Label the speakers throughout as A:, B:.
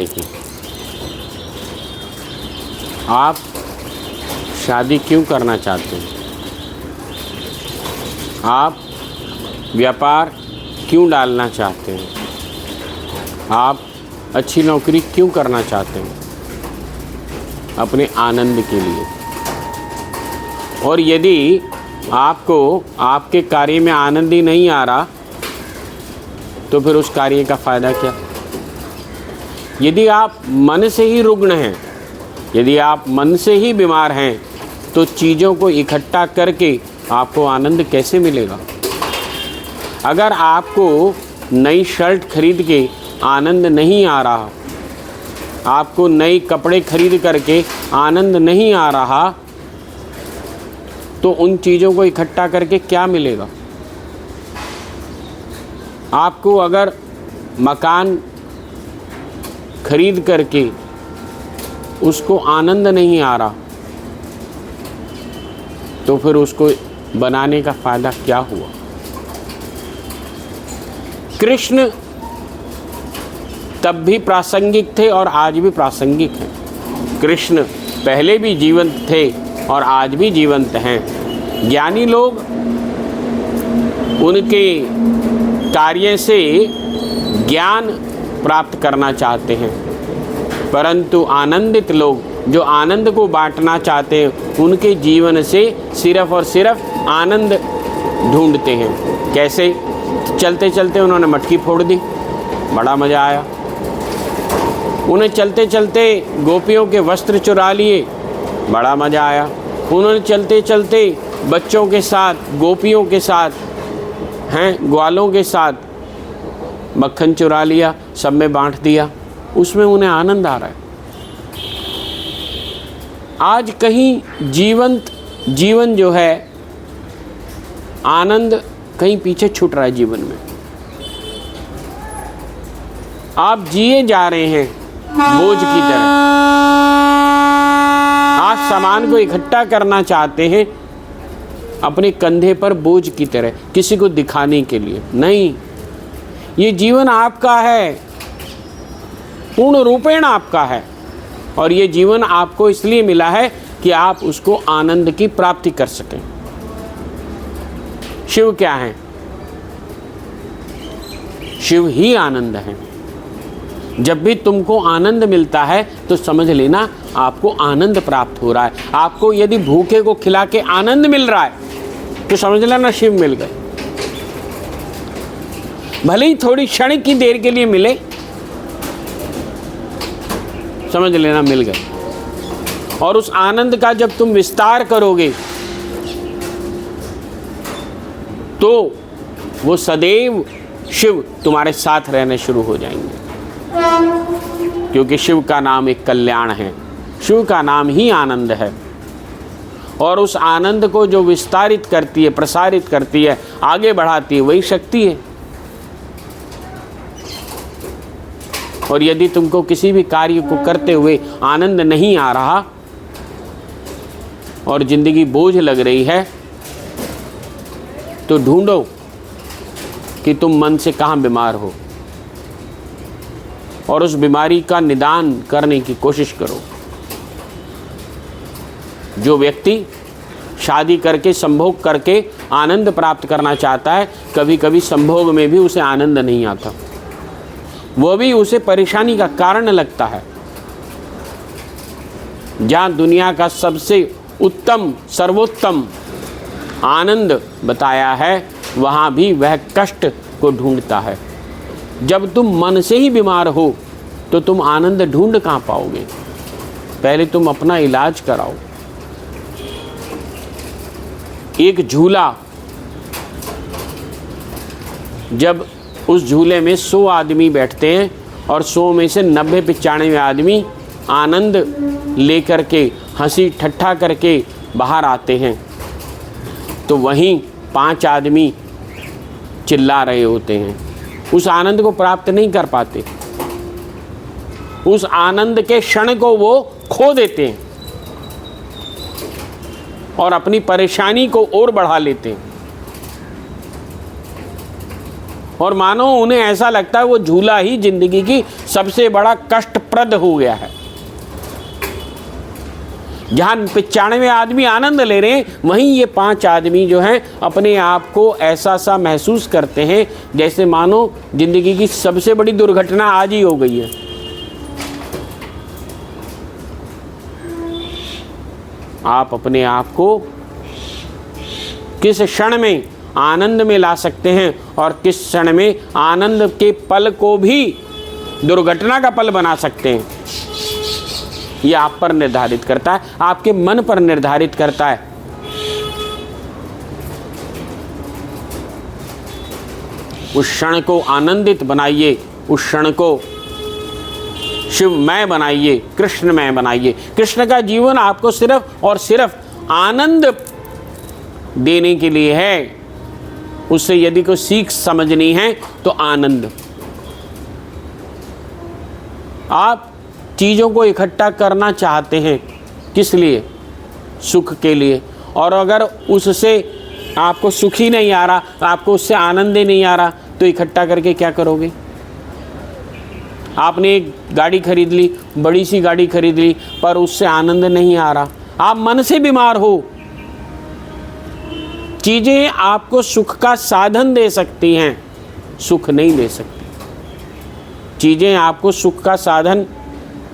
A: कि आप शादी क्यों करना चाहते हैं, आप व्यापार क्यों डालना चाहते हैं, आप अच्छी नौकरी क्यों करना चाहते हैं, अपने आनंद के लिए। और यदि आपको आपके कार्य में आनंद ही नहीं आ रहा तो फिर उस कार्य का फ़ायदा क्या। यदि आप मन से ही रुग्ण हैं, यदि आप मन से ही बीमार हैं, तो चीज़ों को इकट्ठा करके आपको आनंद कैसे मिलेगा। अगर आपको नई शर्ट खरीद के आनंद नहीं आ रहा, आपको नए कपड़े खरीद करके आनंद नहीं आ रहा, तो उन चीज़ों को इकट्ठा करके क्या मिलेगा। आपको अगर मकान खरीद करके उसको आनंद नहीं आ रहा, तो फिर उसको बनाने का फ़ायदा क्या हुआ। कृष्ण तब भी प्रासंगिक थे और आज भी प्रासंगिक हैं। कृष्ण पहले भी जीवंत थे और आज भी जीवंत हैं। ज्ञानी लोग उनके कार्य से ज्ञान प्राप्त करना चाहते हैं, परंतु आनंदित लोग जो आनंद को बांटना चाहते हैं, उनके जीवन से सिर्फ और सिर्फ आनंद ढूंढते हैं। कैसे? चलते चलते उन्होंने मटकी फोड़ दी, बड़ा मज़ा आया। उन्हें चलते चलते गोपियों के वस्त्र चुरा लिए, बड़ा मज़ा आया। उन्होंने चलते चलते बच्चों के साथ, गोपियों के साथ, ग्वालों के साथ मक्खन चुरा लिया, सब में बांट दिया, उसमें उन्हें आनंद आ रहा है। आज कहीं जीवन जो है, आनंद कहीं पीछे छूट रहा है जीवन में। आप जिए जा रहे हैं बोझ की तरह। आप सामान को इकट्ठा करना चाहते हैं अपने कंधे पर बोझ की तरह, किसी को दिखाने के लिए नहीं। ये जीवन आपका है, पूर्ण रूपेण आपका है, और ये जीवन आपको इसलिए मिला है कि आप उसको आनंद की प्राप्ति कर सकें। शिव क्या है? शिव ही आनंद है। जब भी तुमको आनंद मिलता है तो समझ लेना आपको आनंद प्राप्त हो रहा है। आपको यदि भूखे को खिला के आनंद मिल रहा है तो समझ लेना शिव मिल गए। भले ही थोड़ी क्षण की देर के लिए मिले, समझ लेना मिल गए। और उस आनंद का जब तुम विस्तार करोगे तो वो सदैव शिव तुम्हारे साथ रहने शुरू हो जाएंगे, क्योंकि शिव का नाम एक कल्याण है, शिव का नाम ही आनंद है। और उस आनंद को जो विस्तारित करती है, प्रसारित करती है, आगे बढ़ाती है, वही शक्ति है। और यदि तुमको किसी भी कार्य को करते हुए आनंद नहीं आ रहा और जिंदगी बोझ लग रही है, तो ढूंढो कि तुम मन से कहाँ बीमार हो और उस बीमारी का निदान करने की कोशिश करो। जो व्यक्ति शादी करके संभोग करके आनंद प्राप्त करना चाहता है, कभी कभी संभोग में भी उसे आनंद नहीं आता, वो भी उसे परेशानी का कारण लगता है। जहाँ दुनिया का सबसे उत्तम सर्वोत्तम आनंद बताया है, वहाँ भी वह कष्ट को ढूंढता है। जब तुम मन से ही बीमार हो तो तुम आनंद ढूंढ कहाँ पाओगे। पहले तुम अपना इलाज कराओ। एक झूला, जब उस झूले में 100 आदमी बैठते हैं और 100 में से 90-95 आदमी आनंद लेकर के हंसी ठट्ठा करके बाहर आते हैं, तो वहीं 5 आदमी चिल्ला रहे होते हैं, उस आनंद को प्राप्त नहीं कर पाते। उस आनंद के क्षण को वो खो देते हैं और अपनी परेशानी को और बढ़ा लेते हैं। और मानो उन्हें ऐसा लगता है वो झूला ही जिंदगी की सबसे बड़ा कष्टप्रद हो गया है। जहां 95 आदमी आनंद ले रहे हैं, वहीं ये 5 आदमी जो हैं अपने आप को ऐसा सा महसूस करते हैं जैसे मानो जिंदगी की सबसे बड़ी दुर्घटना आज ही हो गई है। आप अपने आप को किस क्षण में आनंद में ला सकते हैं और किस क्षण में आनंद के पल को भी दुर्घटना का पल बना सकते हैं, ये आप पर निर्धारित करता है, आपके मन पर निर्धारित करता है। उस क्षण को आनंदित बनाइए, उस क्षण को शिवमय बनाइए, कृष्णमय बनाइए। कृष्ण का जीवन आपको सिर्फ और सिर्फ आनंद देने के लिए है। उससे यदि कोई सीख समझनी है तो आनंद। आप चीज़ों को इकट्ठा करना चाहते हैं, किस लिए? सुख के लिए। और अगर उससे आपको सुख ही नहीं आ रहा, आपको उससे आनंद ही नहीं आ रहा, तो इकट्ठा करके क्या करोगे? आपने एक गाड़ी खरीद ली, बड़ी सी गाड़ी खरीद ली, पर उससे आनंद नहीं आ रहा, आप मन से बीमार हो। चीज़ें आपको सुख का साधन दे सकती हैं, सुख नहीं दे सकती। चीज़ें आपको सुख का साधन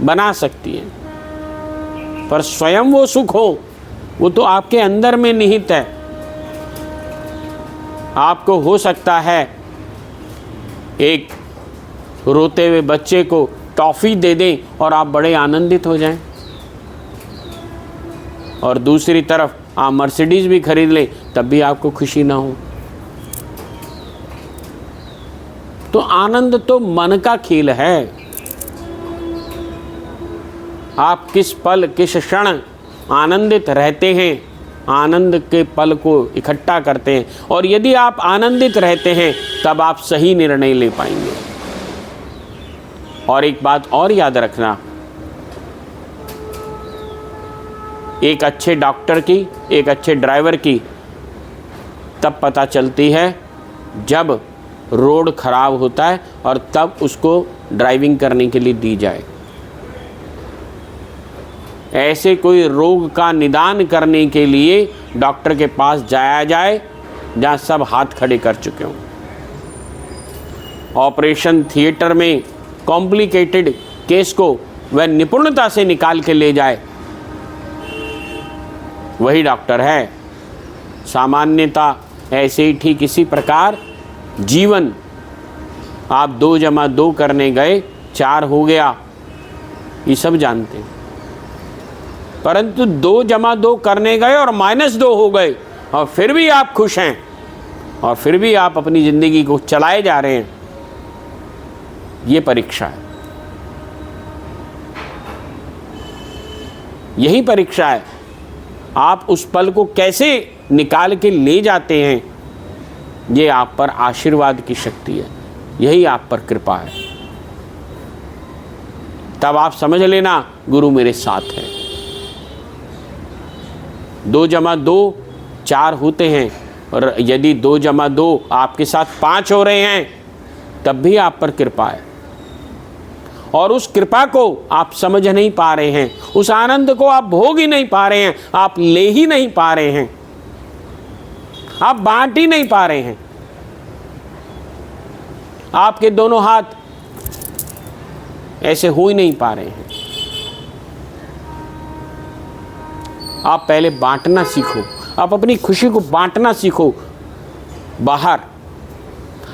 A: बना सकती हैं, पर स्वयं वो सुख वो तो आपके अंदर में निहित है। आपको हो सकता है एक रोते हुए बच्चे को टॉफ़ी दे दें और आप बड़े आनंदित हो जाएं, और दूसरी तरफ आप मर्सिडीज़ भी खरीद लें तब भी आपको खुशी ना हो। तो आनंद तो मन का खेल है। आप किस पल किस क्षण आनंदित रहते हैं, आनंद के पल को इकट्ठा करते हैं, और यदि आप आनंदित रहते हैं तब आप सही निर्णय ले पाएंगे। और एक बात और याद रखना, एक अच्छे डॉक्टर की, एक अच्छे ड्राइवर की तब पता चलती है जब रोड ख़राब होता है और तब उसको ड्राइविंग करने के लिए दी जाए। ऐसे कोई रोग का निदान करने के लिए डॉक्टर के पास जाया जाए जहाँ सब हाथ खड़े कर चुके हों। ऑपरेशन थिएटर में कॉम्प्लिकेटेड केस को वह निपुणता से निकाल के ले जाए, वही डॉक्टर है। सामान्यता ऐसे ही ठीक इसी प्रकार जीवन, आप 2 + 2 करने गए 4 हो गया, ये सब जानते हैं, परंतु 2 + 2 करने गए और -2 हो गए और फिर भी आप खुश हैं और फिर भी आप अपनी ज़िंदगी को चलाए जा रहे हैं। ये परीक्षा है, यही परीक्षा है। आप उस पल को कैसे निकाल के ले जाते हैं, ये आप पर आशीर्वाद की शक्ति है, यही आप पर कृपा है। तब आप समझ लेना गुरु मेरे साथ है। 2 + 2 4 होते हैं, और यदि 2 + 2 आपके साथ 5 हो रहे हैं तब भी आप पर कृपा है। और उस कृपा को आप समझ नहीं पा रहे हैं, उस आनंद को आप भोग ही नहीं पा रहे हैं, आप ले ही नहीं पा रहे हैं, आप बांट ही नहीं पा रहे हैं। आपके दोनों हाथ ऐसे हो ही नहीं पा रहे हैं। आप पहले बांटना सीखो, आप अपनी खुशी को बांटना सीखो। बाहर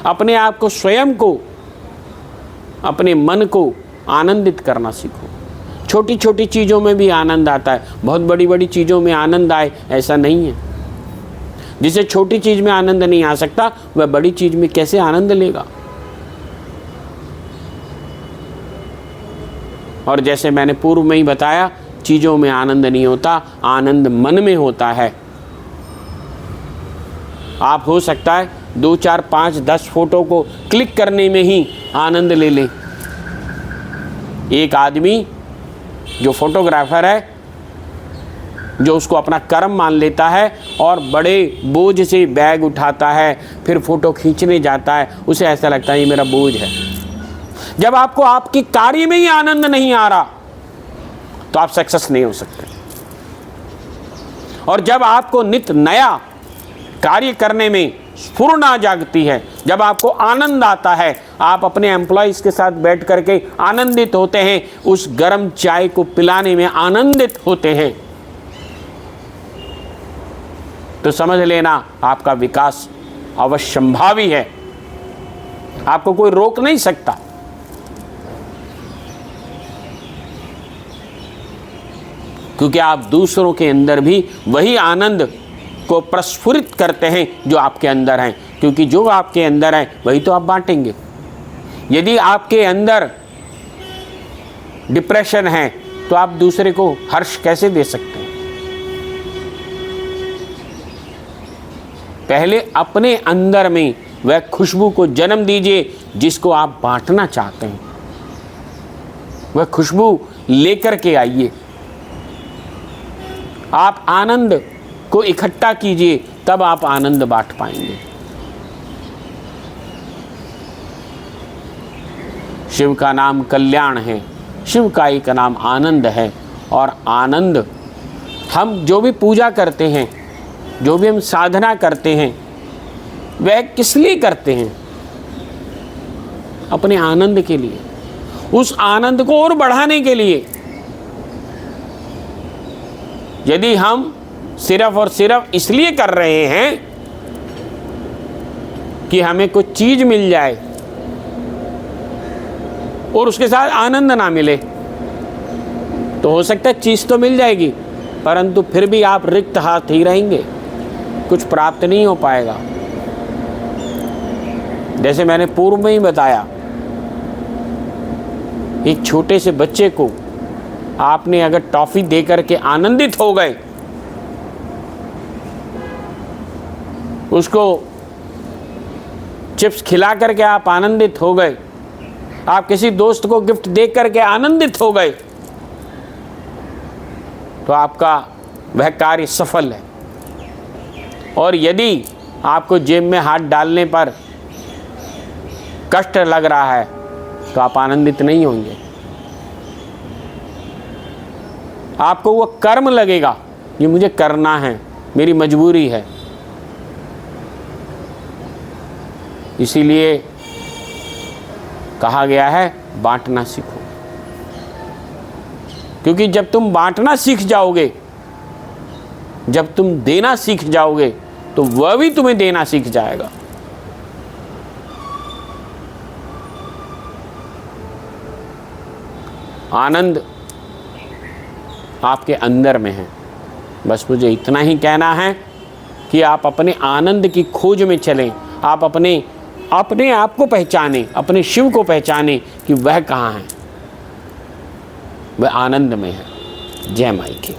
A: अपने आप को, स्वयं को, अपने मन को आनंदित करना सीखो। छोटी छोटी चीज़ों में भी आनंद आता है, बहुत बड़ी बड़ी चीज़ों में आनंद आए ऐसा नहीं है। जिसे छोटी चीज़ में आनंद नहीं आ सकता, वह बड़ी चीज़ में कैसे आनंद लेगा। और जैसे मैंने पूर्व में ही बताया, चीज़ों में आनंद नहीं होता, आनंद मन में होता है। आप हो सकता है 2, 4, 5, 10 फोटो को क्लिक करने में ही आनंद ले लें। एक आदमी जो फोटोग्राफर है जो उसको अपना कर्म मान लेता है और बड़े बोझ से बैग उठाता है, फिर फोटो खींचने जाता है, उसे ऐसा लगता है ये मेरा बोझ है। जब आपको आपके कार्य में ही आनंद नहीं आ रहा तो आप सक्सेस नहीं हो सकते। और जब आपको नित्य नया कार्य करने में स्फूर्णा जागती है, जब आपको आनंद आता है, आप अपने एम्प्लॉइज के साथ बैठ करके आनंदित होते हैं, उस गर्म चाय को पिलाने में आनंदित होते हैं, तो समझ लेना आपका विकास अवश्यंभावी है। आपको कोई रोक नहीं सकता। क्योंकि आप दूसरों के अंदर भी वही आनंद को प्रस्फुरित करते हैं जो आपके अंदर हैं, क्योंकि जो आपके अंदर है वही तो आप बांटेंगे। यदि आपके अंदर डिप्रेशन है तो आप दूसरे को हर्ष कैसे दे सकते हैं? पहले अपने अंदर में वह खुशबू को जन्म दीजिए जिसको आप बांटना चाहते हैं। वह खुशबू लेकर के आइए, आप आनंद को इकट्ठा कीजिए, तब आप आनंद बांट पाएंगे। शिव का नाम कल्याण है, शिव का ही का नाम आनंद है। और आनंद हम जो भी पूजा करते हैं, जो भी हम साधना करते हैं, वह किस लिए करते हैं? अपने आनंद के लिए, उस आनंद को और बढ़ाने के लिए। यदि हम सिर्फ और सिर्फ इसलिए कर रहे हैं कि हमें कुछ चीज मिल जाए और उसके साथ आनंद ना मिले, तो हो सकता है चीज तो मिल जाएगी, परंतु फिर भी आप रिक्त हाथ ही रहेंगे, कुछ प्राप्त नहीं हो पाएगा। जैसे मैंने पूर्व में ही बताया, एक छोटे से बच्चे को आपने अगर टॉफी दे करके आनंदित हो गए, उसको चिप्स खिला करके आप आनंदित हो गए, आप किसी दोस्त को गिफ्ट दे करके आनंदित हो गए, तो आपका वह कार्य सफल है। और यदि आपको जेब में हाथ डालने पर कष्ट लग रहा है तो आप आनंदित नहीं होंगे। आपको वो कर्म लगेगा, ये मुझे करना है, मेरी मजबूरी है। इसीलिए कहा गया है बांटना सीखो, क्योंकि जब तुम बांटना सीख जाओगे, जब तुम देना सीख जाओगे, तो वह भी तुम्हें देना सीख जाएगा। आनंद आपके अंदर में है। बस मुझे इतना ही कहना है कि आप अपने आनंद की खोज में चलें, आप अपने आप को पहचानें, अपने शिव को पहचानें कि वह कहाँ है, वह आनंद में है। जय माई की।